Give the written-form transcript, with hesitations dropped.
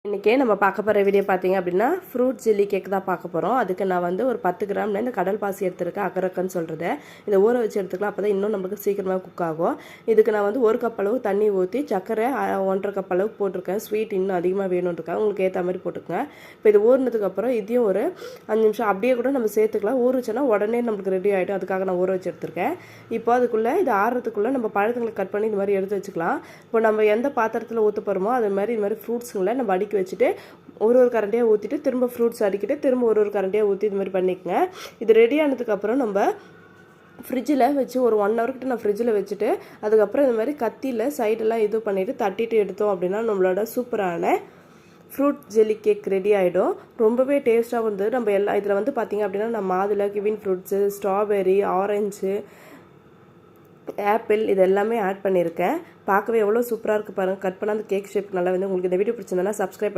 இன்றைக்கி நம்ம பார்க்க போகிற வீடியோ பார்த்தீங்க அப்படின்னா ஃப்ரூட் ஜெல்லி கேக் தான் பார்க்க போகிறோம். அதுக்கு நான் வந்து ஒரு 10 கிராமில் இந்த கடல் பாசி எடுத்துருக்கேன், அகரக்கன்னு சொல்கிறது. இதை ஊற வச்சு எடுத்துக்கலாம், அப்போ தான் இன்னும் நமக்கு சீக்கிரமாக குக் ஆகும். இதுக்கு நான் வந்து 1 கப் அளவு தண்ணி ஊற்றி சர்க்கரை 1.5 கப் அளவுக்கு போட்டிருக்கேன். ஸ்வீட் இன்னும் அதிகமாக வேணும்ன்றிருக்கேன், உங்களுக்கு ஏற்ற மாதிரி போட்டுக்கோங்க. இப்போ இது ஊறினதுக்கப்புறம் இதையும் ஒரு 5 நிமிஷம் அப்படியே கூட நம்ம சேர்த்துக்கலாம். ஊறிச்சுன்னா உடனே நம்மளுக்கு ரெடி ஆகிடும், அதுக்காக நான் ஊற வச்சு எடுத்துருக்கேன். இப்போ அதுக்குள்ளே இது ஆறுறதுக்குள்ளே நம்ம பழத்துங்களை கட் பண்ணி இது மாதிரி எடுத்து வச்சுக்கலாம். இப்போ நம்ம எந்த பாத்திரத்தில் ஊற்ற போகிறோமோ அது மாதிரி ஃப்ரூட்ஸுங்களை நம்ம அடுக்கி வச்சுட்டு ஒரு கரண்டியாக ஊற்றிட்டு திரும்ப ஃப்ரூட்ஸ் அடிக்கிட்டு திரும்ப ஒரு கரண்டியாக ஊற்றி இது மாதிரி பண்ணிக்கங்க. இது ரெடி ஆனதுக்கப்புறம் நம்ம ஃப்ரிட்ஜில் வச்சு ஒரு 1 hour கிட்ட நான் ஃப்ரிட்ஜில் வச்சுட்டு அதுக்கப்புறம் இந்த மாதிரி கத்தியில் சைடெல்லாம் இது பண்ணிவிட்டு தட்டிட்டு எடுத்தோம் அப்படின்னா நம்மளோட சூப்பரான ஃப்ரூட் ஜெல்லி கேக் ரெடி ஆகிடும். ரொம்பவே டேஸ்ட்டாக வந்து நம்ம எல்லாம் இதில் வந்து பார்த்திங்க அப்படின்னா நம்ம அதில் கிவின் ஃப்ரூட்ஸு, ஸ்ட்ராபெரி, ஆரஞ்சு, ஆப்பிள் இது எல்லாமே ஆட் பண்ணியிருக்கேன். பார்க்கவே எவ்வளோ சூப்பராக இருக்குது பாருங்கள். கட் பண்ணால் அந்த கேக் ஷேப் நல்லா வந்து உங்களுக்கு இந்த வீடியோ பிடிச்சிருந்தனா சப்ஸ்கிரைப்